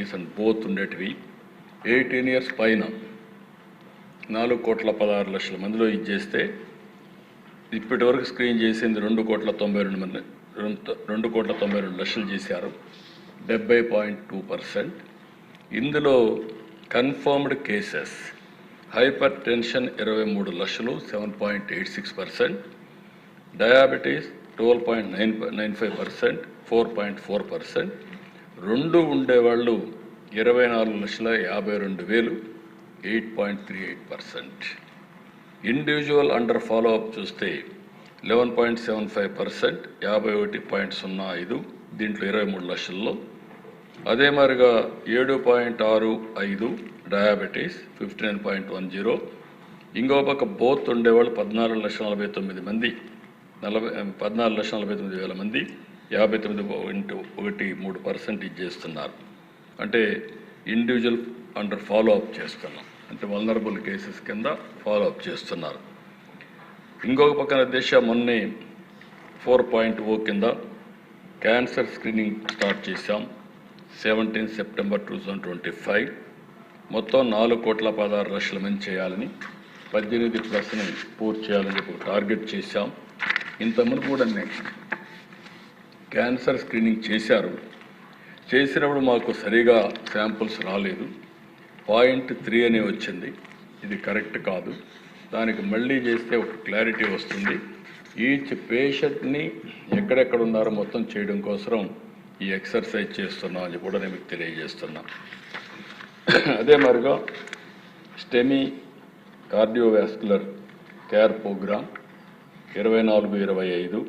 Diabetes and both ఉండేటివి. 18 years పైన 4,16,00,000 మందిలో ఇది చేస్తే ఇప్పటి వరకు స్క్రీన్ చేసింది 2,92,00,000 చేశారు, 70.2%. ఇందులో కన్ఫర్మ్డ్ కేసెస్ హైపర్ టెన్షన్ 23 లక్షలు, 7.86%, డయాబెటీస్ 12.95%, 4.4%, రెండు ఉండేవాళ్ళు 24,52,000, 8.38%. ఇండివిజువల్ అండర్ ఫాలోఅప్ చూస్తే 11.75%, 51.05, దీంట్లో 23 లక్షల్లో. అదే మాదిరిగా 7.65 డయాబెటీస్, 59.10. ఇంకో పక్క బోత్ ఉండేవాళ్ళు 14,49,000 మంది, 14,49,000 మంది, 59.13% ఇది చేస్తున్నారు. అంటే ఇండివిజువల్ అండర్ ఫాలోఅప్ చేస్తున్నాం, అంటే వల్నరబుల్ కేసెస్ కింద ఫాలోఅప్ చేస్తున్నారు. ఇంకొక పక్కన మొన్నే 4.0 కింద క్యాన్సర్ స్క్రీనింగ్ స్టార్ట్ చేశాం. 17 సెప్టెంబర్ 2025 మొత్తం 4,16,00,000 మంది చేయాలని, 18+ పూర్తి చేయాలని చెప్పి టార్గెట్ చేశాం. ఇంతకుముందు కూడా క్యాన్సర్ స్క్రీనింగ్ చేసినప్పుడు మాకు సరిగా శాంపుల్స్ రాలేదు, 0.3 అనే వచ్చింది. ఇది కరెక్ట్ కాదు, దానికి మళ్ళీ చేస్తే ఒక క్లారిటీ వస్తుంది. ఈచ్ పేషెంట్ని ఎక్కడెక్కడ ఉన్నారో మొత్తం చేయడం కోసం ఈ ఎక్సర్సైజ్ చేస్తున్నాం అని కూడా నేను మీకు తెలియజేస్తున్నా. అదే మరిగా STEMI cardiovascular care programme 24-25,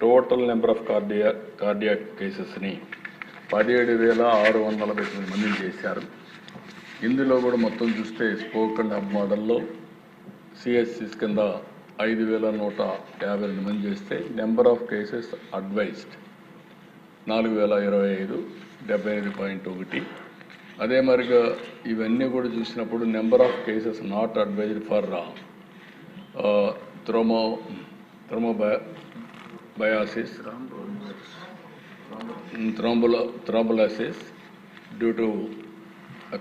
total number of cardiac కేసెస్ని 17,649 మందిని చేశారు. ఇందులో కూడా మొత్తం చూస్తే స్పోక్ అండ్ హబ్ మోడల్లో సిఎస్సిస్ కింద 5,152 మంది చేస్తే నెంబర్ ఆఫ్ కేసెస్ అడ్వైజ్డ్ 4,025, 75.1. అదే మరిగా ఇవన్నీ కూడా చూసినప్పుడు number of cases not advised for thrombolysis, thrombolysis due to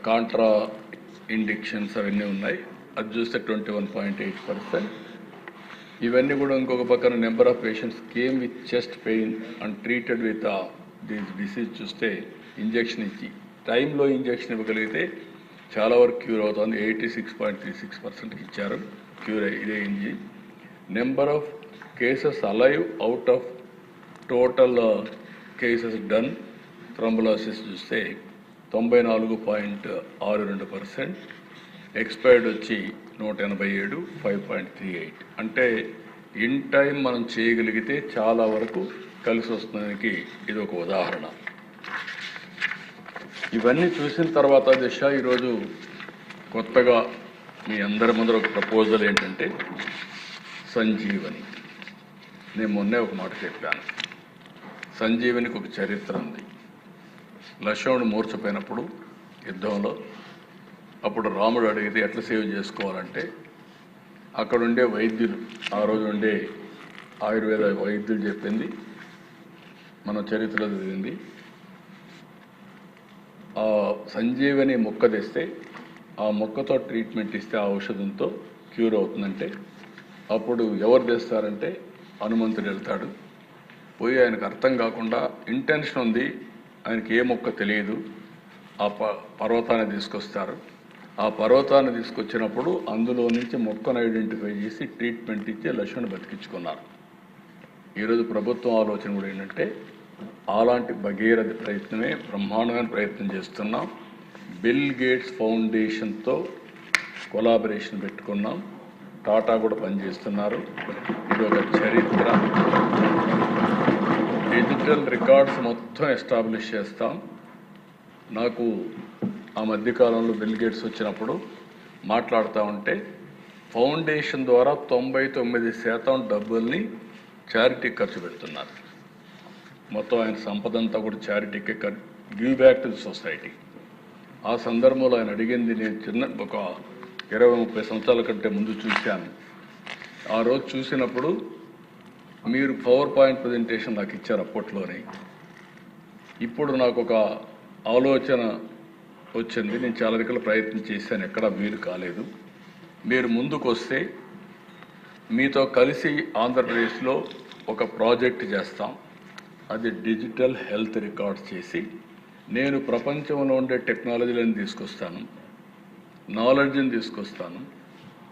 contraindications అవన్నీ ఉన్నాయి. అది చూస్తే 21.8%. ఇవన్నీ కూడా ఇంకొక పక్కన number of patients came with chest pain and treated with this disease చూస్తే ఇంజెక్షన్ ఇచ్చి టైంలో ఇంజెక్షన్ ఇవ్వగలిగితే చాలా వరకు క్యూర్ అవుతుంది. 86.36% ఇచ్చారు, క్యూర్ ఇదేంది. Number of cases alive out of total cases done thrombolysis చూస్తే 94.62%, ఎక్స్పైర్డ్ వచ్చి 187, 5.38. అంటే ఇన్ టైం మనం చేయగలిగితే చాలా వరకు కలిసి వస్తుందానికి ఇది ఒక ఉదాహరణ. ఇవన్నీ చూసిన తర్వాత ఈరోజు కొత్తగా మీ అందరి ముందర ఒక ప్రపోజల్ ఏంటంటే సంజీవని. నేను మొన్నే ఒక మాట చెప్పాను, సంజీవనికి ఒక చరిత్ర ఉంది. లక్ష్మణుడు మూర్చపోయినప్పుడు యుద్ధంలో అప్పుడు రాముడు అడిగితే ఎట్లా సేవ్ చేసుకోవాలంటే అక్కడుండే వైద్యులు, ఆ రోజు ఉండే ఆయుర్వేద వైద్యులు చెప్పింది మన చరిత్రలో జరిగింది. ఆ సంజీవని మొక్క తెస్తే ఆ మొక్కతో ట్రీట్మెంట్ ఇస్తే ఆ ఔషధంతో క్యూర్ అవుతుందంటే అప్పుడు ఎవరు తెస్తారంటే హనుమంతుడు వెళ్తాడు. పోయి ఆయనకు అర్థం కాకుండా ఇంటెన్షన్ ఉంది, ఆయనకి ఏ మొక్క తెలియదు, ఆ పర్వతాన్ని తీసుకొస్తారు. ఆ పర్వతాన్ని తీసుకొచ్చినప్పుడు అందులో నుంచి మొక్కను ఐడెంటిఫై చేసి ట్రీట్మెంట్ ఇచ్చి లక్ష్మణుని బతికించుకున్నారు. ఈరోజు ప్రభుత్వం ఆలోచన కూడా ఏంటంటే అలాంటి భగీరథ ప్రయత్నమే, బ్రహ్మాండమైన ప్రయత్నం చేస్తున్నాం. బిల్ గేట్స్ ఫౌండేషన్తో కొలాబరేషన్ పెట్టుకున్నాం, టాటా కూడా పనిచేస్తున్నారు. ఇది ఒక చరిత్ర. డిజిటల్ రికార్డ్స్ మొత్తం ఎస్టాబ్లిష్ చేస్తాం. నాకు ఆ మధ్యకాలంలో బిల్ గేట్స్ వచ్చినప్పుడు మాట్లాడుతూ ఉంటే ఫౌండేషన్ ద్వారా 99% డబ్బుల్ని చారిటీ ఖర్చు పెడుతున్నారు. మొత్తం ఆయన సంపద అంతా కూడా చారిటీకి give back to the society. ఆ సందర్భంలో ఆయన అడిగింది నేను ఒక 20-30 సంవత్సరాల కంటే ముందు చూశాను. ఆ రోజు చూసినప్పుడు మీరు పవర్ పాయింట్ ప్రజెంటేషన్ నాకు ఇచ్చారు అప్పట్లోనే. ఇప్పుడు నాకు ఒక ఆలోచన వచ్చింది. నేను చాలా రకాల ప్రయత్నం చేశాను, ఎక్కడా వీలు కాలేదు. మీరు ముందుకు వస్తే మీతో కలిసి ఆంధ్రప్రదేశ్లో ఒక ప్రాజెక్ట్ చేస్తాం. అది డిజిటల్ హెల్త్ రికార్డ్ చేసి నేను ప్రపంచంలో ఉండే టెక్నాలజీలను తీసుకొస్తాను, నాలెడ్జ్ని తీసుకొస్తాను.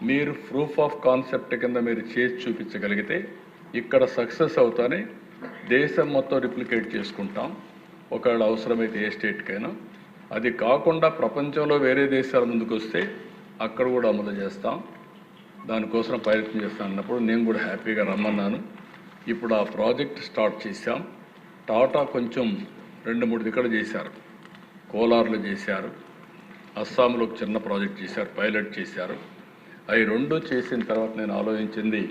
మీరు ప్రూఫ్ ఆఫ్ కాన్సెప్ట్ కింద మీరు చేసి చూపించగలిగితే ఇక్కడ సక్సెస్ అవుతానే దేశం మొత్తం రిప్లికేట్ చేసుకుంటాం. ఒకవేళ అవసరమైతే ఏ స్టేట్కైనా. అది కాకుండా ప్రపంచంలో వేరే దేశాల ముందుకు వస్తే అక్కడ కూడా అమలు చేస్తాం. దానికోసం ప్రయత్నం చేస్తాను అన్నప్పుడు నేను కూడా హ్యాపీగా రమ్మన్నాను. ఇప్పుడు ఆ ప్రాజెక్ట్ స్టార్ట్ చేశాం. టాటా కొంచెం 2-3 దిక్కలు చేశారు. కోలార్లో చేశారు, అస్సాంలో ఒక చిన్న ప్రాజెక్ట్ చేశారు, పైలట్ చేశారు. అవి 2 చేసిన తర్వాత నేను ఆలోచించింది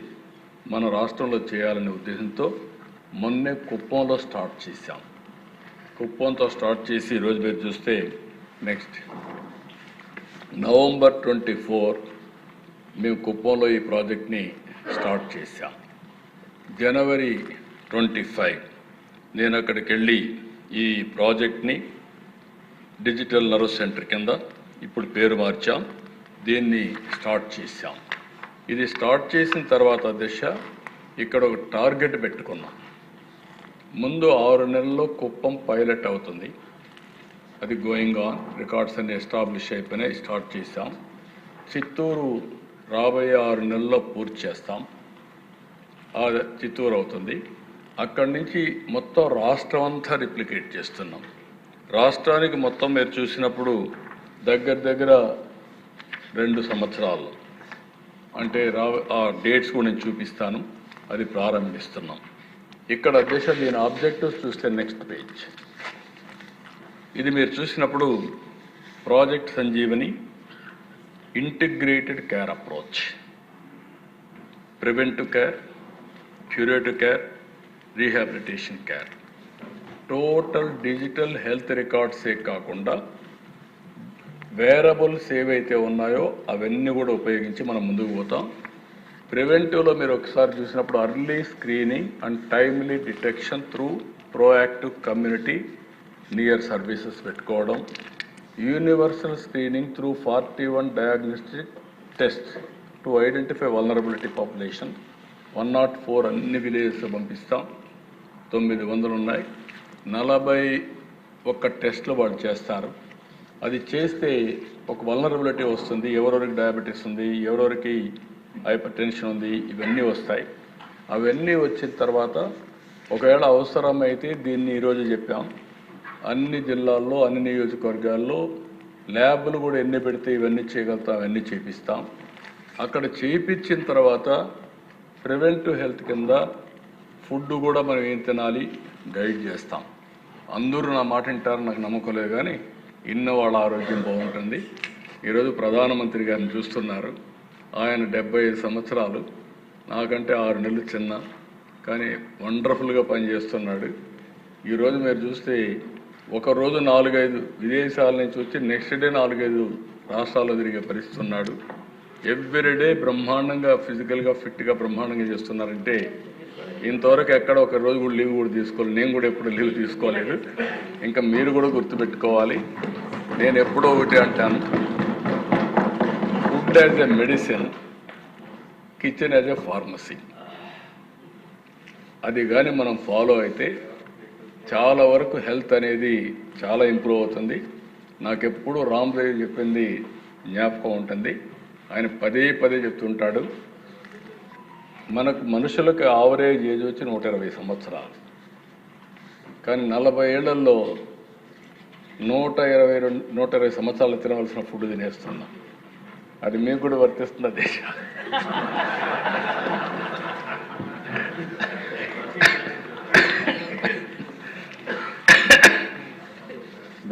మన రాష్ట్రంలో చేయాలనే ఉద్దేశంతో మొన్నే కుప్పంలో స్టార్ట్ చేశాం. కుప్పంతో స్టార్ట్ చేసి ఈరోజు మీరు చూస్తే నెక్స్ట్ November 24 మేము కుప్పంలో ఈ ప్రాజెక్ట్ని స్టార్ట్ చేశాం. January 25 నేను అక్కడికి వెళ్ళి ఈ ప్రాజెక్ట్ని డిజిటల్ నర్వ్ సెంటర్ కింద ఇప్పుడు పేరు మార్చాం, దీన్ని స్టార్ట్ చేశాం. ఇది స్టార్ట్ చేసిన తర్వాత దిశ ఇక్కడ ఒక టార్గెట్ పెట్టుకున్నాం. ముందు 6 నెలల్లో కుప్పం పైలట్ అవుతుంది. అది గోయింగ్ ఆన్, రికార్డ్స్ అన్ని ఎస్టాబ్లిష్ అయిపోయినాయి, స్టార్ట్ చేశాం. చిత్తూరు రాబోయే 6 నెలల్లో పూర్తి చేస్తాం. చిత్తూరు అవుతుంది. అక్కడి నుంచి మొత్తం రాష్ట్రం అంతా రిప్లికేట్ చేస్తున్నాం. రాష్ట్రానికి మొత్తం మీరు చూసినప్పుడు దగ్గర 2 సంవత్సరాలు అంటే ఆ డేట్స్ కూడా నేను చూపిస్తాను. అది ప్రారంభిస్తున్నాం. ఇక్కడ దీని ఆబ్జెక్టివ్స్ చూస్తే నెక్స్ట్ పేజ్. ఇది మీరు చూసినప్పుడు project Sanjeevani integrated care approach, preventive care, curative care, rehabilitation care, total digital health రికార్డ్సే కాకుండా వేరబుల్స్ ఏవైతే ఉన్నాయో అవన్నీ కూడా ఉపయోగించి మనం ముందుకు పోతాం. ప్రివెంటివ్లో మీరు ఒకసారి చూసినప్పుడు early screening and timely detection through proactive community near services పెట్టుకోవడం, universal screening through 41 diagnostic test to identify vulnerability population. 104 అన్ని విలేజెస్ పంపిస్తాం. 900 ఉన్నాయి. 41 టెస్టులు వాళ్ళు చేస్తారు. అది చేస్తే ఒక వల్నరబిలిటీ వస్తుంది, ఎవరెవరికి డయాబెటీస్ ఉంది, ఎవరెవరికి హైపర్ టెన్షన్ ఉంది, ఇవన్నీ వస్తాయి. అవన్నీ వచ్చిన తర్వాత ఒకవేళ అవసరమైతే దీన్ని ఈరోజు చెప్పాం, అన్ని జిల్లాల్లో అన్ని నియోజకవర్గాల్లో ల్యాబ్లు కూడా ఎన్ని పెడితే ఇవన్నీ చేయగలుగుతాం, అవన్నీ చేపిస్తాం. అక్కడ చేయించిన తర్వాత ప్రివెంటివ్ హెల్త్ కింద ఫుడ్ కూడా మనం ఏం తినాలి గైడ్ చేస్తాం. అందరూ నా మాట వింటారు నాకు నమ్మకం లేదు, కానీ ఇన్న వాళ్ళ ఆరోగ్యం బాగుంటుంది. ఈరోజు ప్రధానమంత్రి గారిని చూస్తున్నారు. ఆయన 75 సంవత్సరాలు, నాకంటే 6 నెలలు చిన్న, కానీ వండర్ఫుల్గా పనిచేస్తున్నాడు. ఈరోజు మీరు చూస్తే ఒకరోజు 4-5 విదేశాల నుంచి వచ్చి నెక్స్ట్ డే 4-5 రాష్ట్రాల్లో తిరిగే పరిస్థితి ఉన్నాడు. ఎవ్రీడే బ్రహ్మాండంగా ఫిజికల్గా ఫిట్గా బ్రహ్మాండంగా చేస్తున్నారంటే ఇంతవరకు ఎక్కడ ఒక రోజు కూడా లీవ్ కూడా తీసుకోలేదు. నేను కూడా ఎప్పుడు లీవ్ తీసుకోలేదు. ఇంకా మీరు కూడా గుర్తుపెట్టుకోవాలి, నేను ఎప్పుడో ఒకటి అంటాను, food as a medicine, kitchen as a pharmacy. అది కానీ మనం ఫాలో అయితే చాలా వరకు హెల్త్ అనేది చాలా ఇంప్రూవ్ అవుతుంది. నాకెప్పుడు రామ్దేవ్ చెప్పింది జ్ఞాపకం ఉంటుంది. ఆయన పదే చెప్తుంటాడు, మనకు మనుషులకు ఆవరేజ్ ఏజ్ వచ్చి 120 సంవత్సరాలు, కానీ 40 ఏళ్లలో 120 సంవత్సరాలు తినవలసిన ఫుడ్ తినేస్తున్నాం. అది మీకు కూడా వర్తిస్తున్న దేశ.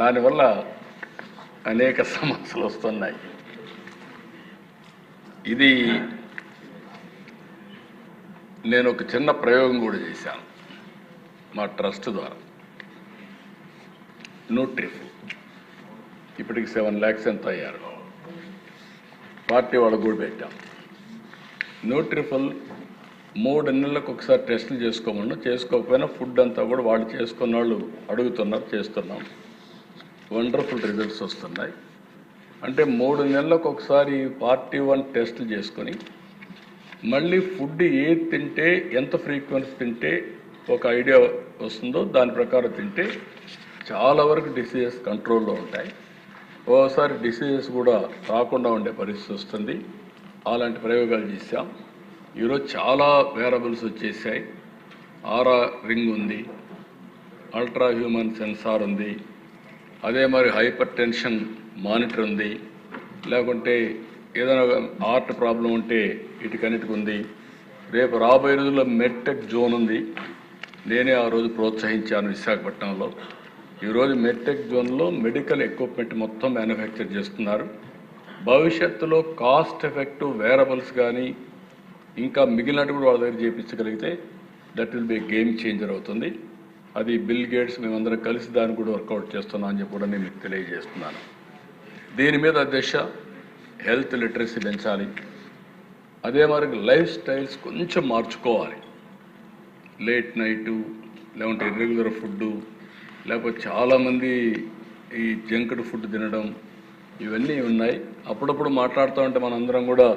దానివల్ల అనేక సమస్యలు వస్తున్నాయి. ఇది నేను ఒక చిన్న ప్రయోగం కూడా చేశాను మా ట్రస్ట్ ద్వారా. న్యూట్రిఫుల్ ఇప్పటికి 7 lakhs ఎంత అయ్యారు. పార్టీ వాళ్ళకు కూడా పెట్టాం. న్యూట్రిఫుల్ 3 నెలలకు ఒకసారి టెస్టులు చేసుకోమన్నా, చేసుకోకపోయినా ఫుడ్ అంతా కూడా వాళ్ళు చేసుకున్న వాళ్ళు అడుగుతున్నారు, చేస్తున్నాం. వండర్ఫుల్ రిజల్ట్స్ వస్తున్నాయి. అంటే 3 నెలలకు ఒకసారి పార్టీ 1 టెస్టులు చేసుకొని మళ్ళీ ఫుడ్ ఏది తింటే ఎంత ఫ్రీక్వెన్సీ తింటే ఒక ఐడియా వస్తుందో దాని ప్రకారం తింటే చాలా వరకు డిసీజెస్ కంట్రోల్లో ఉంటాయి. ఓసారి డిసీజెస్ కూడా రాకుండా ఉండే పరిస్థితి వస్తుంది. అలాంటి ప్రయోగాలు చేశాం. ఈరోజు చాలా వేరబుల్స్ వచ్చేసాయి. ఆరా రింగ్ ఉంది, అల్ట్రా హ్యూమన్ సెన్సార్ ఉంది, అదే మరి హైపర్ టెన్షన్ మానిటర్ ఉంది, లేకుంటే ఏదైనా హార్ట్ ప్రాబ్లం ఉంటే ఇటుకన్నిటికి ఉంది. రేపు రాబోయే రోజుల్లో మెడ్టెక్ జోన్ ఉంది. నేనే ఆ రోజు ప్రోత్సహించాను విశాఖపట్నంలో. ఈరోజు మెడ్టెక్ జోన్లో మెడికల్ ఎక్విప్మెంట్ మొత్తం మ్యానుఫ్యాక్చర్ చేస్తున్నారు. భవిష్యత్తులో కాస్ట్ ఎఫెక్టివ్ వేరబుల్స్ కానీ ఇంకా మిగిలినట్టు కూడా వాళ్ళ దగ్గర చేయించగలిగితే that will be game changer అవుతుంది. అది బిల్ గేట్స్ మేమందరం కలిసి దాన్ని కూడా వర్కౌట్ చేస్తున్నాం అని చెప్పి కూడా నేను మీకు తెలియజేస్తున్నాను. దీని మీద అధ్యక్ష హెల్త్ లిటరసీ పెంచాలి. అదే మరి లైఫ్ స్టైల్స్ కొంచెం మార్చుకోవాలి. లేట్ నైటు లేకుంటే ఇర్రెగ్యులర్ ఫుడ్డు, లేకపోతే చాలామంది ఈ జంక్డ్ ఫుడ్ తినడం, ఇవన్నీ ఉన్నాయి. అప్పుడప్పుడు మాట్లాడుతూ ఉంటే మనందరం కూడా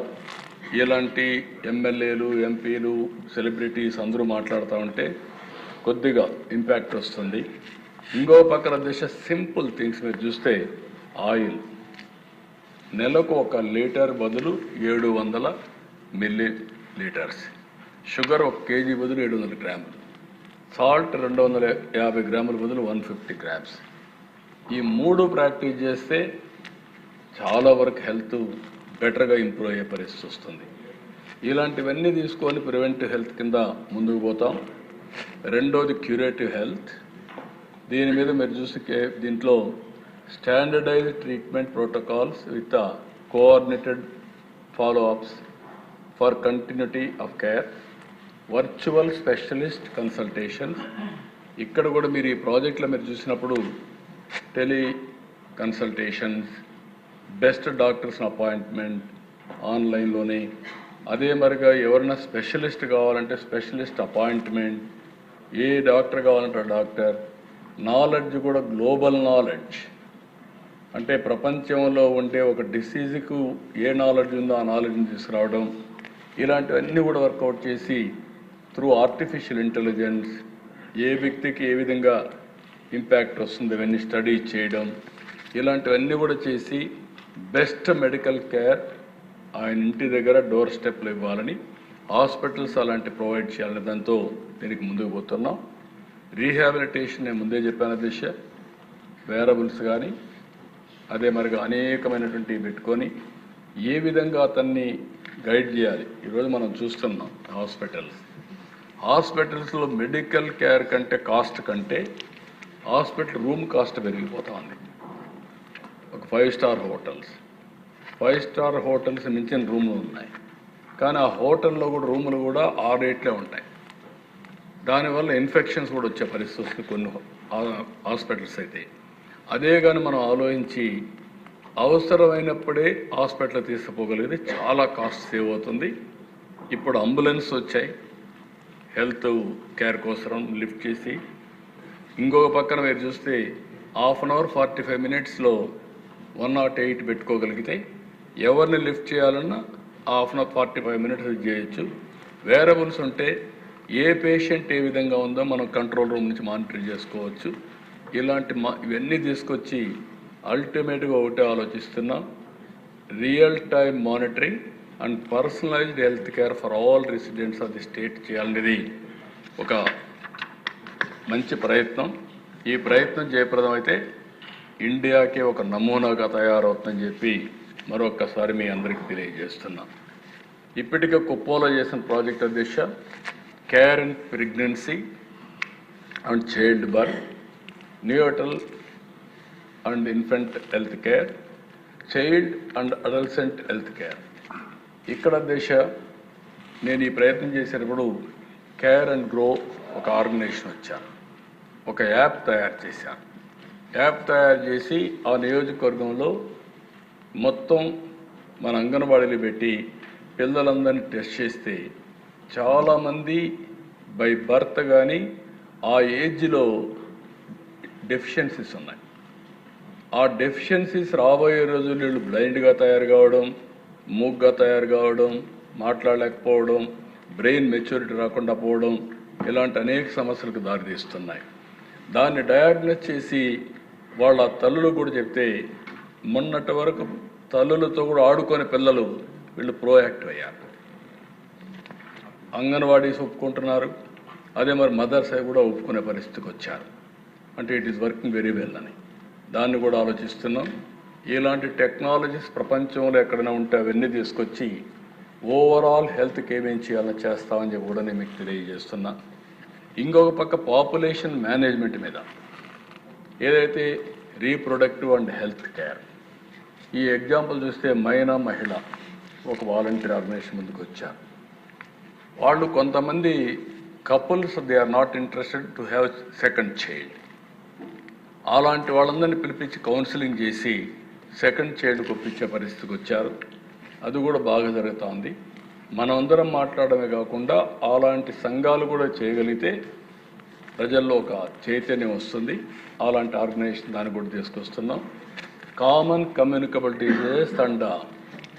ఇలాంటి ఎమ్మెల్యేలు, ఎంపీలు, సెలబ్రిటీస్ అందరూ మాట్లాడుతూ ఉంటే కొద్దిగా ఇంపాక్ట్ వస్తుంది. ఇంకో పక్కన దేశ సింపుల్ థింగ్స్ మీరు చూస్తే ఆయిల్ నెలకు 1 లీటర్ బదులు 700 మిల్లీ లీటర్స్, షుగర్ 1 కేజీ బదులు 700 గ్రాములు, సాల్ట్ 250 గ్రాముల బదులు 150 గ్రామ్స్. ఈ 3 ప్రాక్టీస్ చేస్తే చాలా వరకు హెల్త్ బెటర్గా ఇంప్రూవ్ అయ్యే పరిస్థితి వస్తుంది. ఇలాంటివన్నీ తీసుకొని ప్రివెంటివ్ హెల్త్ కింద ముందుకు పోతాం. రెండోది క్యూరేటివ్ హెల్త్. దీని మీద మీరు చూస్తే దీంట్లో standardised treatment protocols with coordinated follow ups for continuity of care, virtual specialist consultations. ఇక్కడ కూడా మీరు ఈ ప్రాజెక్ట్లో మీరు చూసినప్పుడు teleconsultations, best doctors appointment ఆన్లైన్లోనే, అదే మరిగా ఎవరైనా స్పెషలిస్ట్ కావాలంటే స్పెషలిస్ట్ అపాయింట్మెంట్, ఏ డాక్టర్ కావాలంటే డాక్టర్, నాలెడ్జ్ కూడా గ్లోబల్ నాలెడ్జ్, అంటే ప్రపంచంలో ఉండే ఒక డిసీజ్కు ఏ నాలెడ్జ్ ఉందో ఆ నాలెడ్జ్ని తీసుకురావడం, ఇలాంటివన్నీ కూడా వర్కౌట్ చేసి త్రూ ఆర్టిఫిషియల్ ఇంటెలిజెన్స్ ఏ వ్యక్తికి ఏ విధంగా ఇంపాక్ట్ వస్తుంది ఇవన్నీ స్టడీ చేయడం, ఇలాంటివన్నీ కూడా చేసి బెస్ట్ మెడికల్ కేర్ ఆయన ఇంటి దగ్గర డోర్ స్టెప్లు ఇవ్వాలని, హాస్పిటల్స్ అలాంటి ప్రొవైడ్ చేయాలని దాంతో దీనికి ముందుకు పోతున్నాం. రీహాబిలిటేషన్ నేను ముందే చెప్పాను దిశ, వేరబుల్స్ కానీ అదే మరిగా అనేకమైనటువంటి పెట్టుకొని ఏ విధంగా అతన్ని గైడ్ చేయాలి. ఈరోజు మనం చూస్తున్నాం హాస్పిటల్స్లో మెడికల్ కేర్ కంటే కాస్ట్ కంటే హాస్పిటల్ రూమ్ కాస్ట్ పెరిగిపోతా ఉంది. ఒక 5 స్టార్ హోటల్స్ మించిన రూములు ఉన్నాయి, కానీ ఆ హోటల్లో కూడా రూములు కూడా 6 రేట్లే ఉంటాయి. దానివల్ల ఇన్ఫెక్షన్స్ కూడా వచ్చే పరిస్థితి వస్తుంది కొన్ని హాస్పిటల్స్ అయితే. అదే కానీ మనం ఆలోచించి అవసరమైనప్పుడే హాస్పిటల్ తీసుకుపోగలిగితే చాలా కాస్ట్ సేవ్ అవుతుంది. ఇప్పుడు అంబులెన్స్ వచ్చాయి హెల్త్ కేర్ కోసం లిఫ్ట్ చేసి. ఇంకొక పక్కన మీరు చూస్తే 1/2 అవర్ 45 మినిట్స్లో 108 పెట్టుకోగలిగితే ఎవరిని లిఫ్ట్ చేయాలన్నా 1/2 అవర్ 45 మినిట్స్ చేయొచ్చు. వేరబుల్స్ ఉంటే ఏ పేషెంట్ ఏ విధంగా ఉందో మనం కంట్రోల్ రూమ్ నుంచి మానిటర్ చేసుకోవచ్చు. ఇవన్నీ తీసుకొచ్చి అల్టిమేట్గా ఒకటే ఆలోచిస్తున్నాం, real time monitoring and personalised health care for all residents of the state చేయాలనేది ఒక మంచి ప్రయత్నం. ఈ ప్రయత్నం జయప్రదం అయితే ఇండియాకే ఒక నమూనాగా తయారవుతుందని చెప్పి మరొకసారి మీ అందరికీ తెలియజేస్తున్నాం. ఇప్పటికే కుప్పంలో చేసిన ప్రాజెక్ట్ అధ్యక్ష care in pregnancy and child birth, న్యూటల్ and infant health care, child and adolescent health care. ఇక్కడ నేను ఈ ప్రయత్నం చేసేటప్పుడు కేర్ అండ్ గ్రో ఒక ఆర్గనైజేషన్ వచ్చాను, ఒక యాప్ తయారు చేశాను. యాప్ తయారు చేసి ఆ నియోజకవర్గంలో మొత్తం మన అంగన్వాడీలు పెట్టి పిల్లలందరినీ టెస్ట్ చేస్తే చాలామంది బై బర్త్ కానీ ఆ ఏజ్లో డెఫిషియన్సీస్ ఉన్నాయి. ఆ డెఫిషియన్సీస్ రాబోయే రోజుల్లో వీళ్ళు బ్లైండ్గా తయారు కావడం, మూగ్గా తయారు కావడం, మాట్లాడలేకపోవడం, బ్రెయిన్ మెచ్యూరిటీ రాకుండా పోవడం, ఇలాంటి అనేక సమస్యలకు దారితీస్తున్నాయి. దాన్ని డయాగ్నోస్ చేసి వాళ్ళ తల్లులు కూడా చెప్తే మొన్నటి వరకు తల్లులతో కూడా ఆడుకునే పిల్లలు వీళ్ళు ప్రోయాక్టివ్ అయ్యారు. అంగన్వాడీస్ ఒప్పుకుంటున్నారు, అదే మరి మదర్స్ కూడా ఒప్పుకునే పరిస్థితికి వచ్చారు. అంటే it is working very well అని దాన్ని కూడా ఆలోచిస్తున్నాం. ఇలాంటి టెక్నాలజీస్ ప్రపంచంలో ఎక్కడైనా ఉంటే అవన్నీ తీసుకొచ్చి ఓవరాల్ హెల్త్కి ఏమేం చేయాలని చేస్తామని చెప్పి కూడా నేను మీకు తెలియజేస్తున్నా. ఇంకొక పక్క పాపులేషన్ మేనేజ్మెంట్ మీద ఏదైతే రీప్రొడక్టివ్ అండ్ హెల్త్ కేర్, ఈ ఎగ్జాంపుల్ చూస్తే మహిళ ఒక వాలంటీర్ ఆర్గనైజేషన్ ముందుకు వచ్చారు. వాళ్ళు కొంతమంది couples they are not interested to have second child. అలాంటి వాళ్ళందరినీ పిలిపించి కౌన్సిలింగ్ చేసి సెకండ్ చైల్డ్కి ఒప్పించే పరిస్థితికి వచ్చారు. అది కూడా బాగా జరుగుతోంది. మనమందరం మాట్లాడమే కాకుండా అలాంటి సంఘాలు కూడా చేయగలిగితే ప్రజల్లో ఒక చైతన్యం వస్తుంది. అలాంటి ఆర్గనైజేషన్ దాన్ని కూడా తీసుకొస్తున్నాం. Common communicable diseases and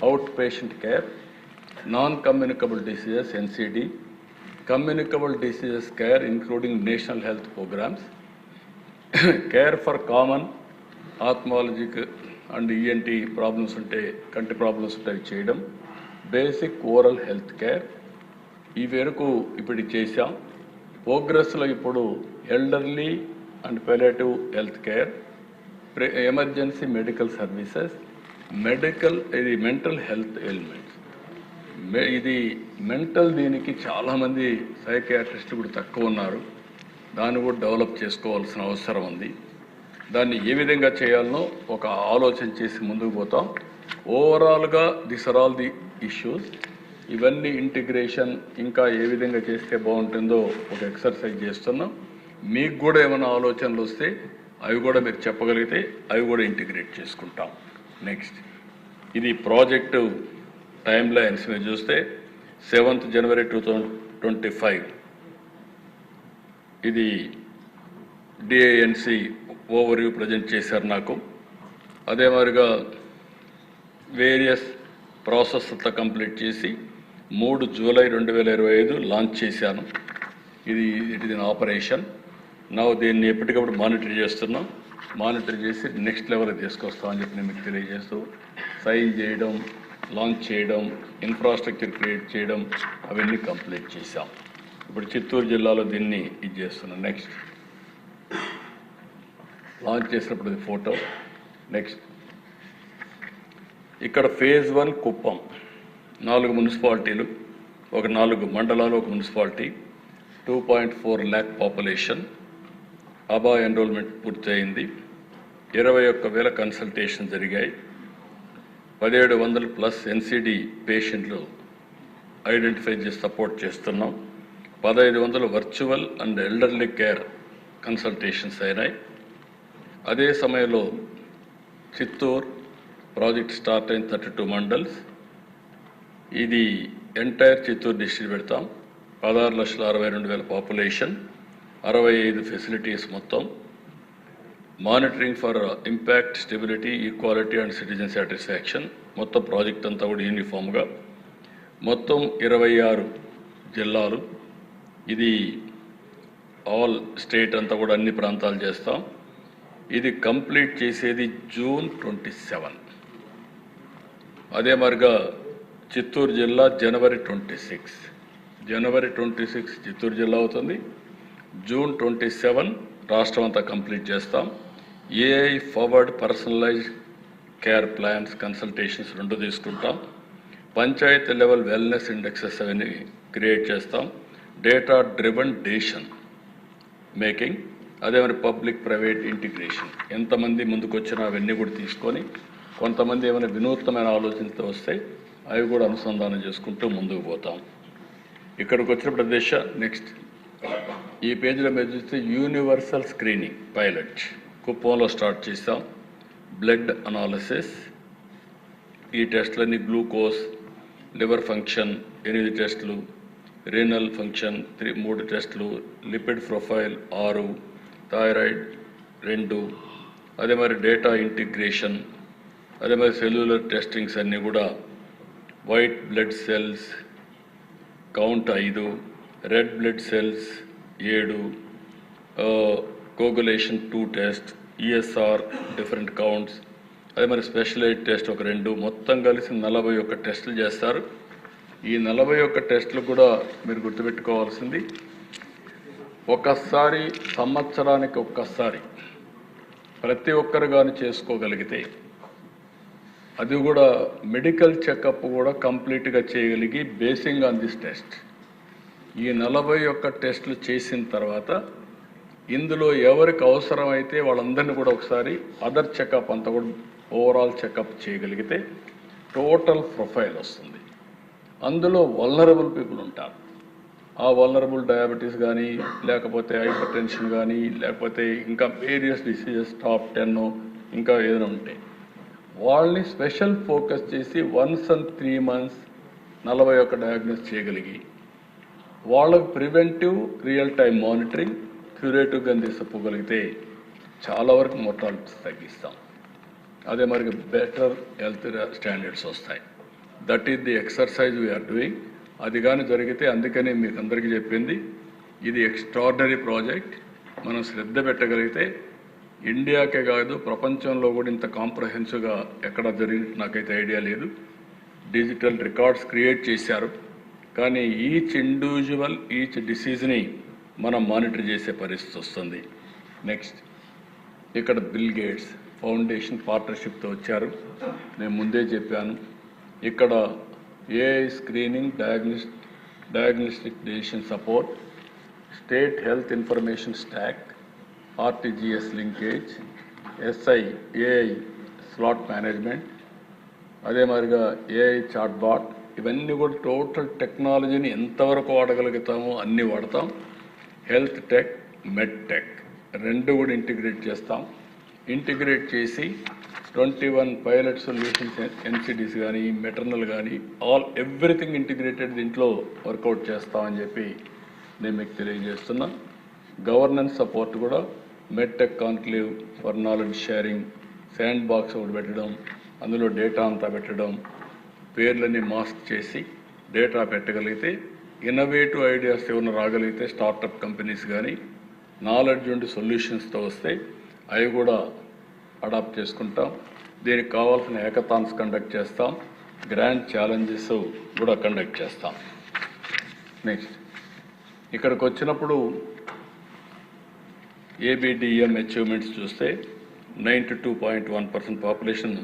outpatient care, non communicable diseases NCD, communicable diseases care including national health programmes, care for common ophthalmologic and ENT problems ఉంటే, కంటి ప్రాబ్లమ్స్ ఉంటే అవి చేయడం, బేసిక్ ఓరల్ హెల్త్ కేర్ ఈ వరకు ఇప్పుడు చేశాం. ప్రోగ్రెస్లో ఇప్పుడు elderly and palliative health care, emergency medical services, ఇది మెంటల్ హెల్త్ ఎలిమెంట్స్. ఇది మెంటల్ దీనికి చాలామంది సైకియాట్రిస్టులు కూడా తక్కువ ఉన్నారు. దాన్ని కూడా డెవలప్ చేసుకోవాల్సిన అవసరం ఉంది. దాన్ని ఏ విధంగా చేయాలనో ఒక ఆలోచన చేసి ముందుకు పోతాం. ఓవరాల్గా this are all the issues. ఇవన్నీ ఇంటిగ్రేషన్ ఇంకా ఏ విధంగా చేస్తే బాగుంటుందో ఒక ఎక్సర్సైజ్ చేస్తున్నాం. మీకు కూడా ఏమైనా ఆలోచనలు వస్తే అవి కూడా మీరు చెప్పగలిగితే అవి కూడా ఇంటిగ్రేట్ చేసుకుంటాం. నెక్స్ట్ ఇది ప్రాజెక్టు టైమ్ లైన్స్ మీరు చూస్తే 7th January 2025 ఇది DINC ఓవర్వ్యూ ప్రజెంట్ చేశారు నాకు. అదే మాదిరిగా వేరియస్ ప్రాసెస్ అంతా కంప్లీట్ చేసి 3 July 2025 లాంచ్ చేశాను. It is in operation. దీన్ని ఎప్పటికప్పుడు మానిటర్ చేస్తున్నాం. మానిటర్ చేసి నెక్స్ట్ లెవెల్కి తీసుకొస్తామని చెప్పి నేను మీకు తెలియజేస్తూ, సైన్ చేయడం, లాంచ్ చేయడం, ఇన్ఫ్రాస్ట్రక్చర్ క్రియేట్ చేయడం అవన్నీ కంప్లీట్ చేశాం. ఇప్పుడు చిత్తూరు జిల్లాలో దీన్ని ఇది చేస్తున్నాం. నెక్స్ట్ లాంచ్ చేసినప్పుడు ఇది ఫోటో. నెక్స్ట్ ఇక్కడ phase 1 కుప్పం, 4 మున్సిపాలిటీలు, ఒక 4 మండలాలు, ఒక మున్సిపాలిటీ, 2.4 lakh పాపులేషన్. అబా ఎన్రోల్మెంట్ పూర్తయింది. 21,000 కన్సల్టేషన్ జరిగాయి. 1700+ NCD పేషెంట్లు ఐడెంటిఫై చేసి సపోర్ట్ చేస్తున్నాం. 1500 virtual and elderly care consultations అయినాయి. అదే సమయంలో చిత్తూరు ప్రాజెక్ట్ స్టార్ట్ అయిన 32 మండల్స్. ఇది ఎంటైర్ చిత్తూరు డిస్ట్రిక్ట్ పెడతాం. 16,62,000 పాపులేషన్, 65 ఫెసిలిటీస్ మొత్తం. Monitoring for impact, stability, equality and citizen satisfaction. మొత్తం ప్రాజెక్ట్ అంతా కూడా యూనిఫామ్గా. మొత్తం 26 జిల్లాలు. ఇది ఆల్ స్టేట్ అంతా కూడా అన్ని ప్రాంతాలు చేస్తాం. ఇది కంప్లీట్ చేసేది June 27. అదే మరిగా చిత్తూరు జిల్లా January 26. January 26 చిత్తూరు జిల్లా అవుతుంది. June 27 రాష్ట్రం అంతా కంప్లీట్ చేస్తాం. AI forward personalised care plans consultations 2 తీసుకుంటాం. పంచాయతీ లెవెల్ వెల్నెస్ ఇండెక్సెస్ అవన్నీ క్రియేట్ చేస్తాం. డేటా డ్రివన్ డెసిషన్ మేకింగ్, అదే మరి పబ్లిక్ ప్రైవేట్ ఇంటిగ్రేషన్. ఎంతమంది ముందుకు వచ్చినా అవన్నీ కూడా తీసుకొని, కొంతమంది ఏమైనా వినూత్నమైన ఆలోచనతో వస్తే అవి కూడా అనుసంధానం చేసుకుంటూ ముందుకు పోతాం. ఇక్కడికి వచ్చినప్పుడు దేశ నెక్స్ట్ ఈ పేజీలో మీరు చూస్తే యూనివర్సల్ స్క్రీనింగ్ పైలట్ కుప్పంలో స్టార్ట్ చేస్తాం. బ్లడ్ అనాలిసిస్, ఈ టెస్టులన్నీ గ్లూకోజ్, లివర్ ఫంక్షన్ 8 టెస్టులు, రీనల్ ఫంక్షన్ 3 టెస్టులు, లిపిడ్ ప్రొఫైల్ 6, థైరాయిడ్ 2, అదే మరి డేటా ఇంటిగ్రేషన్, అదే మరి సెల్యులర్ టెస్టింగ్స్ అన్నీ కూడా white blood cells count 5, red blood cells 7, coagulation 2 test, ESR different counts, అదే మరి స్పెషలైజ్ టెస్ట్ ఒక 2, మొత్తం కలిసి 41 టెస్టులు చేస్తారు. ఈ 41 టెస్టులు కూడా మీరు గుర్తుపెట్టుకోవాల్సింది, ఒకసారి సంవత్సరానికి ఒక్కసారి ప్రతి ఒక్కరు కానీ చేసుకోగలిగితే, అది కూడా మెడికల్ చెకప్ కూడా కంప్లీట్గా చేయగలిగి బేసింగ్ ఆన్ దిస్ టెస్ట్. ఈ 41 టెస్టులు చేసిన తర్వాత ఇందులో ఎవరికి అవసరమైతే వాళ్ళందరినీ కూడా ఒకసారి అదర్ చెకప్ అంతా కూడా ఓవరాల్ చెకప్ చేయగలిగితే టోటల్ ప్రొఫైల్ వస్తుంది. అందులో వల్నరబుల్ పీపుల్ ఉంటారు. ఆ వల్నరబుల్ డయాబెటీస్ కానీ, లేకపోతే హైపర్ టెన్షన్ కానీ, లేకపోతే ఇంకా వేరియస్ డిసీజెస్ టాప్ 10 ఇంకా ఏదైనా ఉంటాయి, వాళ్ళని స్పెషల్ ఫోకస్ చేసి వన్స్ అండ్ 3 months 41 డయాగ్నోస్ చేయగలిగి వాళ్ళకు ప్రివెంటివ్ రియల్ టైం మానిటరింగ్ క్యూరేటివ్గా అందించగలిగితే చాలా వరకు మొర్టాలిటీస్ తగ్గిస్తాం. అదే మరి బెటర్ హెల్త్ స్టాండర్డ్స్ వస్తాయి. That is the exercise we are doing. అది కానీ జరిగితే, అందుకనే మీకు అందరికీ చెప్పింది, ఇది ఎక్స్ట్రాడినరీ ప్రాజెక్ట్. మనం శ్రద్ధ పెట్టగలిగితే ఇండియాకే కాదు ప్రపంచంలో కూడా ఇంత కాంప్రహెన్సివ్గా ఎక్కడ జరిగినట్టు నాకైతే ఐడియా లేదు. డిజిటల్ రికార్డ్స్ క్రియేట్ చేశారు, కానీ ఈచ్ డిసీజ్ని మనం మానిటర్ చేసే పరిస్థితి వస్తుంది. నెక్స్ట్, ఇక్కడ బిల్ గేట్స్ ఫౌండేషన్ పార్ట్నర్షిప్తో వచ్చారు. నేను ముందే చెప్పాను, ఇక్కడ AI screening, diagnostic decision support, state health information stock, RTGS linkage, SI AI slot management, అదే మాదిరిగా ఏఐ చాట్బాట్, ఇవన్నీ కూడా టోటల్ టెక్నాలజీని ఎంతవరకు వాడగలుగుతామో అన్నీ వాడతాం. హెల్త్ టెక్, మెడ్ టెక్ 2 కూడా ఇంటిగ్రేట్ చేస్తాం. ఇంటిగ్రేట్ చేసి 21 పైలట్ సొల్యూషన్స్, ఎన్సిడిస్ కానీ, మెటర్నల్ కానీ, ఎవ్రీథింగ్ ఇంటిగ్రేటెడ్ దీంట్లో వర్కౌట్ చేస్తామని చెప్పి నేను మీకు తెలియజేస్తున్నా. గవర్నెన్స్ సపోర్ట్ కూడా medtech conclave for knowledge sharing, sand box ఒకటి పెట్టడం, అందులో డేటా అంతా పెట్టడం, పేర్లన్నీ మాస్క్ చేసి డేటా పెట్టగలిగితే, ఇన్నోవేటివ్ ఐడియాస్ ఏమైనా రాగలిగితే స్టార్టప్ కంపెనీస్ కానీ నాలెడ్జ్ ఉండి సొల్యూషన్స్తో వస్తే అవి కూడా అడాప్ట్ చేసుకుంటాం. దీనికి కావాల్సిన హ్యాకథాన్స్ కండక్ట్ చేస్తాం, గ్రాండ్ ఛాలెంజెస్ కూడా కండక్ట్ చేస్తాం. నెక్స్ట్, ఇక్కడికి వచ్చినప్పుడు ఏబిడిఎం అచీవ్మెంట్స్ చూస్తే 92.1% పాపులేషన్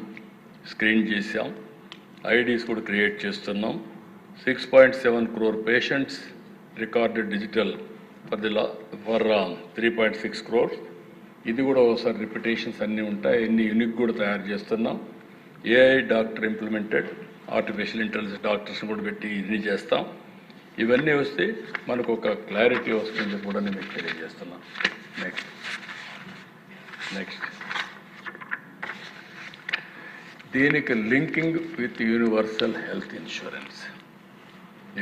స్క్రీన్ చేసాం. ఐడీస్ కూడా క్రియేట్ చేస్తున్నాం. 6.7 crore patients recorded digital for 3.6 crores. ఇది కూడా ఒకసారి రిపిటేషన్స్ అన్నీ ఉంటాయి. ఎన్ని యూనిక్ కూడా తయారు చేస్తున్నాం. AI doctor implemented, artificial intelligence డాక్టర్స్ని కూడా పెట్టి ఇది చేస్తాం. ఇవన్నీ వస్తే మనకు ఒక క్లారిటీ వస్తుంది కూడా నేను మీకు తెలియజేస్తున్నాం. నెక్స్ట్ దీనికి linking with universal health insurance.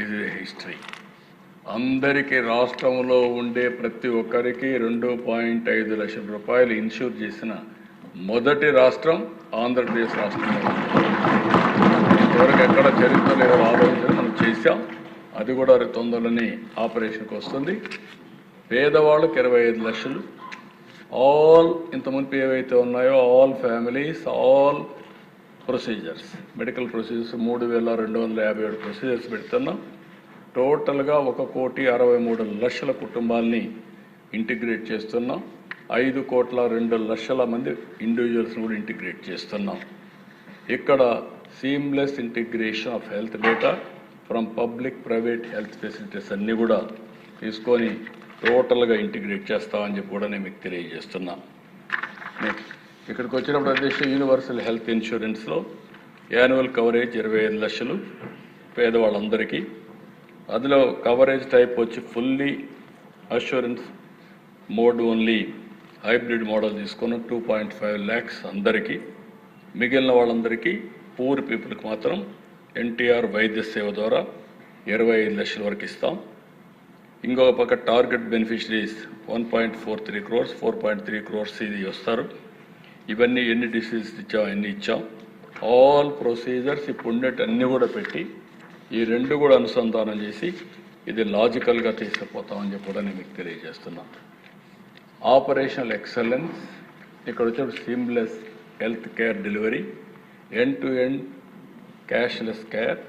ఇది హిస్టరీ. అందరికీ రాష్ట్రంలో ఉండే ప్రతి ఒక్కరికి 2.5 లక్షల రూపాయలు ఇన్సూర్ చేసిన మొదటి రాష్ట్రం ఆంధ్రప్రదేశ్ రాష్ట్రంలో. ఇంతవరకు ఎక్కడ చరిత్రలో ఎవరు ఆలోచించారు, మనం చేశాం. అది కూడా తొందరలోనే ఆపరేషన్కి వస్తుంది. పేదవాళ్ళకి 25 లక్షలు. ఆల్ ఇంతకుముందు ఏవైతే ఉన్నాయో all families, all procedures, medical procedures 3,257 procedures పెడుతున్నాం. టోటల్గా 1,63,00,000 కుటుంబాలని ఇంటిగ్రేట్ చేస్తున్నాం. 5,02,00,000 మంది ఇండివిజువల్స్ని కూడా ఇంటిగ్రేట్ చేస్తున్నాం. ఇక్కడ seamless integration of health data from public private health facilities అన్నీ కూడా తీసుకొని టోటల్గా ఇంటిగ్రేట్ చేస్తామని చెప్పి కూడా నేను మీకు తెలియజేస్తున్నా. నెక్స్ట్, ఇక్కడికి వచ్చినప్పుడు అధ్యక్ష యూనివర్సల్ హెల్త్ ఇన్సూరెన్స్లో యాన్యువల్ కవరేజ్ 25 లక్షలు పేదవాళ్ళందరికీ. అందులో కవరేజ్ టైప్ వచ్చి fully assurance mode only, hybrid model తీసుకున్న 2.5 lakhs అందరికీ. మిగిలిన వాళ్ళందరికీ పూర్ పీపుల్కి మాత్రం ఎన్టీఆర్ వైద్య సేవ ద్వారా 25 లక్షల వరకు ఇస్తాం. ఇంకొక పక్క టార్గెట్ బెనిఫిషరీస్ 1.43 crores, 4.3 crores ఇది వస్తారు. ఇవన్నీ ఎన్ని డిసీజెస్ ఇచ్చాం అన్నీ ఇచ్చాం. ఆల్ ప్రొసీజర్స్ ఇప్పుడు ఉండేటి అన్నీ కూడా పెట్టి ఈ రెండు కూడా అనుసంధానం చేసి ఇది లాజికల్గా తీసుకుపోతామని చెప్పి కూడా నేను మీకు తెలియజేస్తున్నాను. ఆపరేషనల్ ఎక్సలెన్స్ ఇక్కడ వచ్చేప్పుడు seamless health care delivery, end to end cashless care,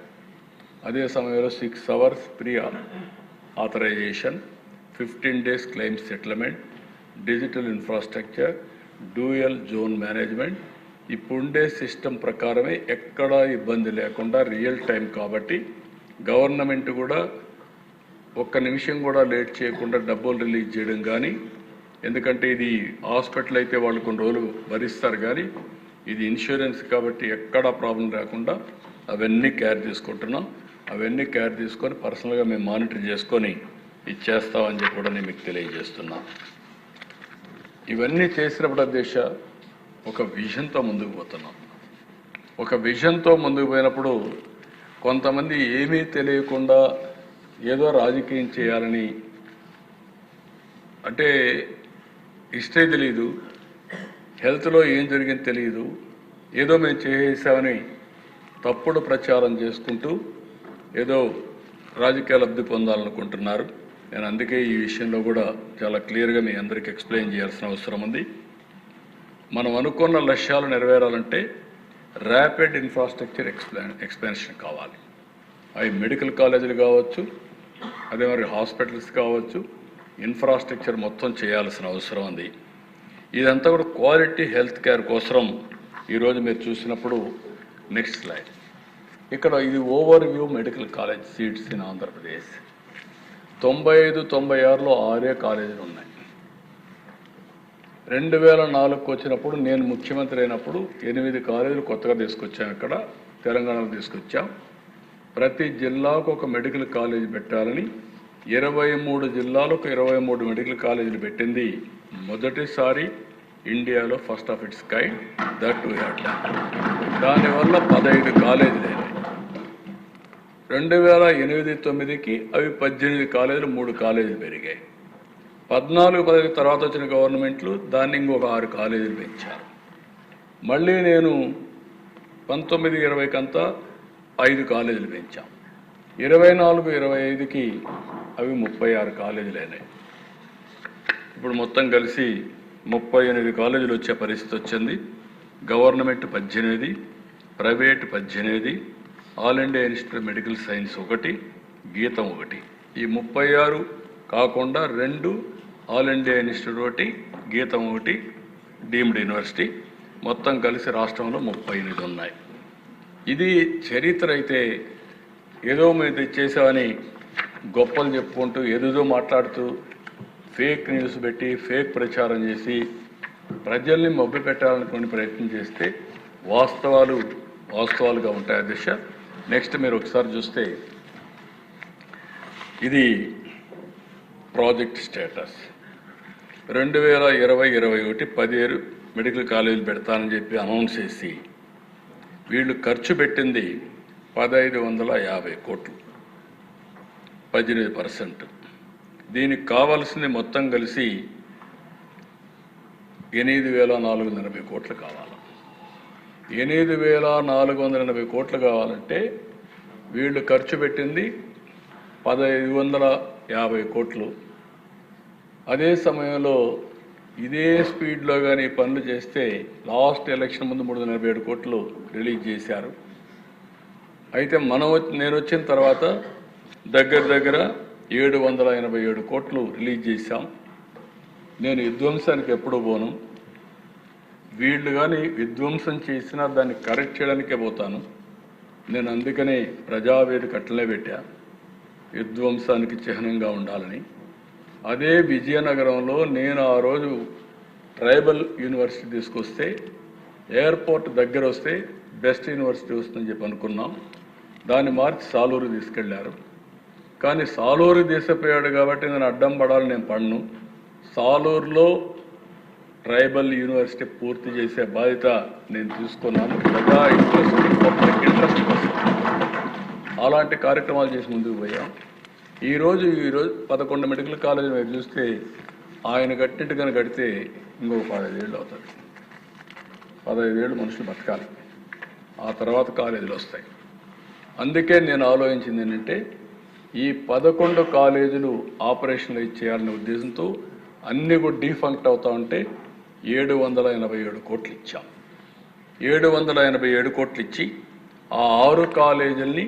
అదే సమయంలో 6 hours preauthorisation, 15 days claim settlement, digital infrastructure, dual zone management. ఇప్పుడుండే సిస్టమ్ ప్రకారమే ఎక్కడా ఇబ్బంది లేకుండా రియల్ టైం కాబట్టి గవర్నమెంట్ కూడా ఒక్క నిమిషం కూడా లేట్ చేయకుండా డబ్బులు రిలీజ్ చేయడం కానీ, ఎందుకంటే ఇది హాస్పిటల్ అయితే వాళ్ళు కొన్ని రోజులు భరిస్తారు కానీ ఇది ఇన్సూరెన్స్ కాబట్టి ఎక్కడా ప్రాబ్లం లేకుండా అవన్నీ కేర్ తీసుకుంటున్నాం. అవన్నీ కేర్ తీసుకొని పర్సనల్గా మేము మానిటర్ చేసుకొని ఇచ్చేస్తామని చెప్పి కూడా నేను మీకు తెలియజేస్తున్నాను. ఇవన్నీ చేసినప్పుడు అధ్యక్ష ఒక విజన్తో ముందుకు పోతున్నాం. ఒక విజన్తో ముందుకు పోయినప్పుడు కొంతమంది ఏమీ తెలియకుండా ఏదో రాజకీయం చేయాలని, అంటే హిస్టరీ తెలియదు, హెల్త్లో ఏం జరిగింది తెలియదు, ఏదో మేము చేసామని తప్పుడు ప్రచారం చేసుకుంటూ ఏదో రాజకీయ లబ్ధి పొందాలనుకుంటున్నారు. నేను అందుకే ఈ విషయంలో కూడా చాలా క్లియర్గా మీ అందరికీ ఎక్స్ప్లెయిన్ చేయాల్సిన అవసరం ఉంది. మనం అనుకున్న లక్ష్యాలు నెరవేరాలంటే ర్యాపిడ్ ఇన్ఫ్రాస్ట్రక్చర్ ఎక్స్పాన్షన్ కావాలి. అవి మెడికల్ కాలేజీలు కావచ్చు, అదే మరి హాస్పిటల్స్ కావచ్చు, ఇన్ఫ్రాస్ట్రక్చర్ మొత్తం చేయాల్సిన అవసరం ఉంది. ఇదంతా కూడా క్వాలిటీ హెల్త్ కేర్ కోసం ఈరోజు మీరు చూసినప్పుడు నెక్స్ట్ స్లైడ్, ఇక్కడ ఇది overview medical college seats in Andhra Pradesh. 95-96లో 6 కాలేజీలు ఉన్నాయి. 2004కు వచ్చినప్పుడు నేను ముఖ్యమంత్రి అయినప్పుడు 8 కాలేజీలు కొత్తగా తీసుకొచ్చాం. ఇక్కడ తెలంగాణలో తీసుకొచ్చాం. ప్రతి జిల్లాకు ఒక మెడికల్ కాలేజీ పెట్టాలని 23 జిల్లాలకు 23 మెడికల్ కాలేజీలు పెట్టింది మొదటిసారి ఇండియాలో, first of its kind, that we had done. దానివల్ల 15 కాలేజీలు అయినాయి. 2008-9కి అవి 18 కాలేజీలు, 3 కాలేజీలు పెరిగాయి. 14-15 తర్వాత వచ్చిన గవర్నమెంట్లు దాన్ని ఇంకొక 6 కాలేజీలు పెంచారు. మళ్ళీ నేను 19-20కంతా 5 కాలేజీలు పెంచాం. 24-25కి అవి 36 కాలేజీలు అయినాయి. ఇప్పుడు మొత్తం కలిసి 38 కాలేజీలు వచ్చే పరిస్థితి వచ్చింది. Government 18, private 18, all India institute medical science 1, గీతం 1. ఈ 36 కాకుండా 2 ఆల్ ఇండియా ఇన్స్టిట్యూట్ 1, గీతం 1 డీమ్డ్ యూనివర్సిటీ, మొత్తం కలిసి రాష్ట్రంలో 38 ఉన్నాయి. ఇది చరిత్ర అయితే ఏదో మేము తెచ్చేసామని గొప్పలు చెప్పుకుంటూ ఏదేదో మాట్లాడుతూ ఫేక్ న్యూస్ పెట్టి ఫేక్ ప్రచారం చేసి ప్రజల్ని మభ్య పెట్టాలనుకునే ప్రయత్నం చేస్తే వాస్తవాలుగా ఉంటాయి అధ్యక్ష. నెక్స్ట్ మీరు ఒకసారి చూస్తే ఇది ప్రాజెక్ట్ స్టేటస్. 2020-21 17 మెడికల్ కాలేజీలు పెడతానని చెప్పి అనౌన్స్ చేసి వీళ్ళు ఖర్చు పెట్టింది 1550 కోట్లు, 18%. దీనికి కావాల్సింది మొత్తం కలిసి 8480 కోట్లు కావాలి. 8480 కోట్లు కావాలంటే వీళ్ళు ఖర్చు పెట్టింది 1550 కోట్లు. అదే సమయంలో ఇదే స్పీడ్లో కానీ పనులు చేస్తే లాస్ట్ ఎలక్షన్ ముందు 347 కోట్లు రిలీజ్ చేశారు. అయితే నేను వచ్చిన తర్వాత దగ్గర 787 కోట్లు రిలీజ్ చేశాం. నేను విధ్వంసానికి ఎప్పుడు పోను. వీళ్ళు కానీ విధ్వంసం చేసినా దాన్ని కరెక్ట్ చేయడానికే పోతాను. నేను అందుకనే ప్రజావేదిక అట్లనే పెట్టా, విధ్వంసానికి చిహ్నంగా ఉండాలని. అదే విజయనగరంలో నేను ఆ రోజు ట్రైబల్ యూనివర్సిటీ తీసుకొస్తే ఎయిర్పోర్ట్ దగ్గర వస్తే బెస్ట్ యూనివర్సిటీ వస్తుందని చెప్పి అనుకున్నాం. దాన్ని మార్చి సాలూరు తీసుకెళ్లారు. కానీ సాలూరు తీసుకుపోయాడు కాబట్టి నేను అడ్డం పడాలని నేను పడను. సాలూరులో ట్రైబల్ యూనివర్సిటీ పూర్తి చేసే బాధ్యత నేను తీసుకున్నాను. ప్రజా ఇంట్రెస్ట్, పబ్లిక్ ఇంట్రెస్ట్ కోసం అలాంటి కార్యక్రమాలు చేసి ముందుకు పోయాం. ఈరోజు 11 మెడికల్ కాలేజీలు మీరు చూస్తే ఆయన కట్టినట్టుగా కడితే ఇంకొక 15 ఏళ్ళు అవుతుంది. 15 ఏళ్ళు మనుషులు బతకాలి, ఆ తర్వాత కాలేజీలు వస్తాయి. అందుకే నేను ఆలోచించింది ఏంటంటే ఈ 11 కాలేజీలు ఆపరేషన్లు చేయాలనే ఉద్దేశంతో అన్నీ కూడా డీఫంక్ట్ అవుతా ఉంటే 787 కోట్లు ఇచ్చాం. 787 కోట్లు ఇచ్చి ఆ 6 కాలేజీల్ని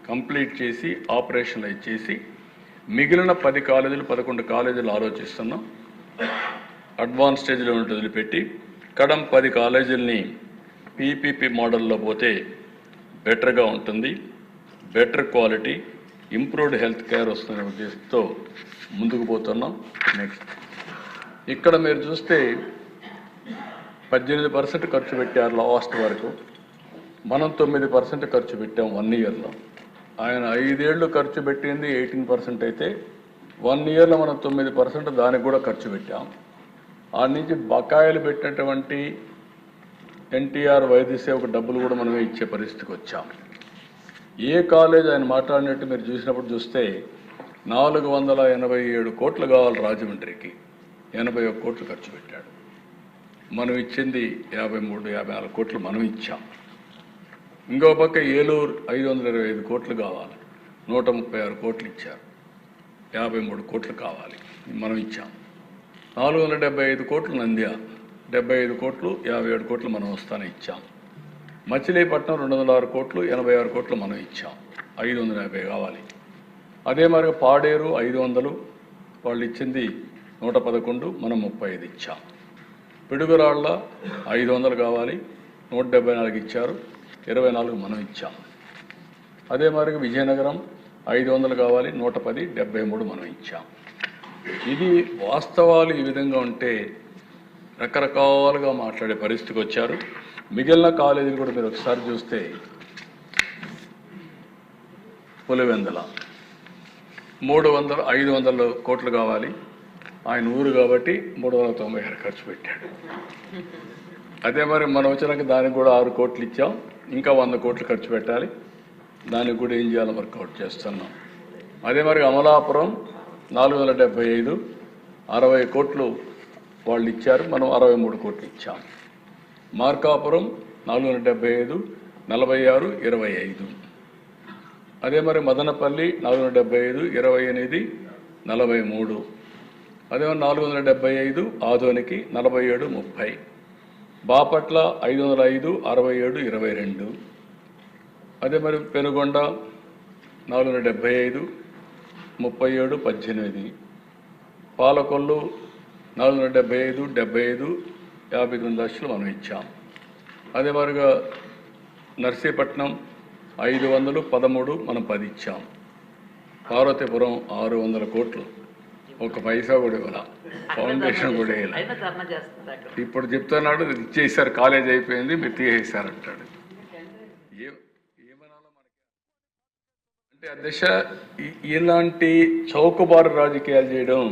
కంప్లీట్ చేసి ఆపరేషన్లు ఇచ్చేసి మిగిలిన 10 కాలేజీలు 11 కాలేజీలు ఆలోచిస్తున్నాం. అడ్వాన్స్ స్టేజ్లో ఉంటే వదిలిపెట్టి కడం 10 కాలేజీలని పీపీపీ మోడల్లో పోతే బెటర్గా ఉంటుంది, better quality, improved health care వస్తున్న ఉద్దేశంతో ముందుకు పోతున్నాం. నెక్స్ట్ ఇక్కడ మీరు చూస్తే 18% ఖర్చు పెట్టారు లాస్ట్ వరకు, మనం 9% ఖర్చు పెట్టాం 1 ఇయర్లో. ఆయన 5 ఏళ్ళు ఖర్చు పెట్టింది 18% అయితే 1 ఇయర్లో మనం 9% దానికి కూడా ఖర్చు పెట్టాం. ఆ నుంచి బకాయిలు పెట్టినటువంటి ఎన్టీఆర్ వైద్య సేవకు డబ్బులు కూడా మనమే ఇచ్చే పరిస్థితికి వచ్చాం. ఏ కాలేజ్ ఆయన మాట్లాడినట్టు మీరు చూసినప్పుడు చూస్తే 487 కోట్లు కావాలి రాజమండ్రికి, 81 కోట్లు ఖర్చు పెట్టాడు. మనం ఇచ్చింది 53-54 కోట్లు మనం ఇచ్చాం. ఇంకో పక్క ఏలూరు 525 కోట్లు కావాలి, 136 కోట్లు ఇచ్చారు. 53 కోట్లు కావాలి, మనం ఇచ్చాం. 475 కోట్లు నంద్యాల, 75 కోట్లు 57 కోట్లు మనం వస్తానే ఇచ్చాం. మచిలీపట్నం 206 కోట్లు 86 కోట్లు మనం ఇచ్చాం, 550 కావాలి. అదే మరి పాడేరు 500, వాళ్ళు ఇచ్చింది 111, మనం 35 ఇచ్చాం. పిడుగురాళ్ళ 500 కావాలి, 174 ఇచ్చారు, 24 మనం ఇచ్చాం. అదే మరి విజయనగరం 500 కావాలి, 110, 73 మనం ఇచ్చాం. ఇది వాస్తవాలు ఈ విధంగా ఉంటే రకరకాలుగా మాట్లాడే పరిస్థితికి వచ్చారు. మిగిలిన కాలేజీలు కూడా మీరు ఒకసారి చూస్తే పులివెందుల 500 కోట్లు కావాలి, ఆయన ఊరు కాబట్టి 396 ఖర్చు పెట్టాడు. అదే మరి మనం వచ్చినాక దానికి కూడా 6 కోట్లు ఇచ్చాం, ఇంకా 100 కోట్లు ఖర్చు పెట్టాలి, దానికి కూడా ఏం చేయాలో వర్కౌట్ చేస్తున్నాం. అదే మరి అమలాపురం 475, 60 కోట్లు వాళ్ళు ఇచ్చారు, మనం 63 కోట్లు ఇచ్చాం. మార్కాపురం 475, 46, 25. అదే మరి మదనపల్లి 475, 28, 43. అదే మరి 475 ఆదోనికి 47, 30. బాపట్ల 505, 67, 22. అదే మరి పెనుగొండ 475, 37, 18. పాలకొల్లు 475, 75, 59 లక్షలు మనం ఇచ్చాం. అదే మరిగా నర్సీపట్నం 500, 13, మనం 10 ఇచ్చాం. పార్వతీపురం 600 కోట్లు, ఒక పైసా కూడా ఇవ్వాల, ఫౌండేషన్ కూడా వేయాలి. ఇప్పుడు చెప్తున్నాడు ఇచ్చేసారు, కాలేజ్ అయిపోయింది, మీరు తీసేసారంటాడు. ఏమనాలో మనకి అంటే అధ్యక్ష, ఇలాంటి చౌకబారు రాజకీయాలు చేయడం